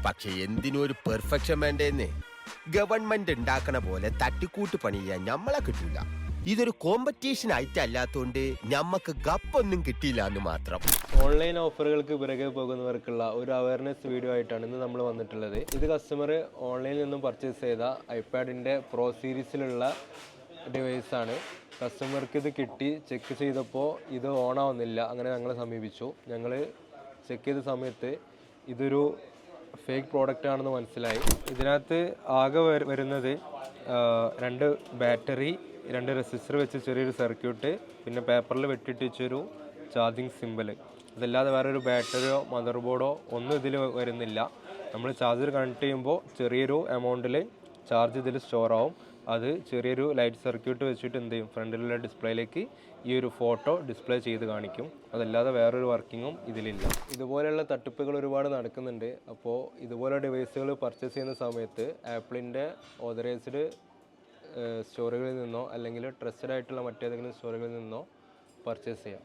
പക്ഷെ എന്തിനും ഒരു പെർഫെക്ഷൻ വേണ്ടേന്ന്. ഗവൺമെന്റ് ഉണ്ടാക്കണ പോലെ തട്ടിക്കൂട്ട് പണി ചെയ്യാൻ ഞമ്മളെ കിട്ടില്ല. ഇതൊരു കോമ്പറ്റീഷൻ ആയിട്ട് അല്ലാത്തോണ്ട് ഞമ്മക്ക് ഗപ്പൊന്നും കിട്ടിയില്ല എന്ന് മാത്രം. ഓൺലൈൻ ഓഫറുകൾക്ക് പിറകെ പോകുന്നവർക്കുള്ള ഒരു അവയർനെസ് വീഡിയോ ആയിട്ടാണ് ഇന്ന് നമ്മൾ വന്നിട്ടുള്ളത്. ഇത് കസ്റ്റമർ ഓൺലൈനിൽ നിന്നും പർച്ചേസ് ചെയ്ത ഐപാഡിൻ്റെ പ്രോ സീരീസിലുള്ള ഡിവൈസാണ്. കസ്റ്റമർക്ക് ഇത് കിട്ടി, ചെക്ക് ചെയ്തപ്പോൾ ഇത് ഓൺ ആവുന്നില്ല. അങ്ങനെ ഞങ്ങളെ സമീപിച്ചു. ഞങ്ങൾ ചെക്ക് ചെയ്ത സമയത്ത് ഇതൊരു ഫേക്ക് പ്രോഡക്റ്റ് ആണെന്ന് മനസ്സിലായി. ഇതിനകത്ത് ആകെ വരുന്നത് 2 ബാറ്ററി, 2 റെസിസ്റ്റർ വെച്ച് ചെറിയൊരു സർക്യൂട്ട്, പിന്നെ പേപ്പറിൽ വെട്ടിട്ടിച്ചൊരു ചാർജിങ് സിമ്പിൾ. അതല്ലാതെ വേറൊരു ബാറ്ററിയോ മദർ ബോർഡോ ഒന്നും ഇതിൽ വരുന്നില്ല. നമ്മൾ ചാർജർ കണക്ട് ചെയ്യുമ്പോൾ ചെറിയൊരു എമൗണ്ടിൽ ചാർജ് ഇതിൽ സ്റ്റോർ ആവും. അത് ചെറിയൊരു ലൈറ്റ് സർക്യൂട്ട് വെച്ചിട്ട് എന്ത് ചെയ്യും, ഫ്രണ്ടിലുള്ള ഡിസ്പ്ലേയിലേക്ക് ഈ ഒരു ഫോട്ടോ ഡിസ്പ്ലേ ചെയ്ത് കാണിക്കും. അതല്ലാതെ വേറൊരു വർക്കിങ്ങും ഇതിലില്ല. ഇതുപോലെയുള്ള തട്ടിപ്പുകൾ ഒരുപാട് നടക്കുന്നുണ്ട്. അപ്പോൾ ഇതുപോലെ ഡിവൈസുകൾ പർച്ചേസ് ചെയ്യുന്ന സമയത്ത് ആപ്പിളിൻ്റെ ഓതറൈസ്ഡ് സ്റ്റോറുകളിൽ നിന്നോ അല്ലെങ്കിൽ ട്രസ്റ്റഡ് ആയിട്ടുള്ള മറ്റേതെങ്കിലും സ്റ്റോറുകളിൽ നിന്നോ പർച്ചേസ് ചെയ്യാം.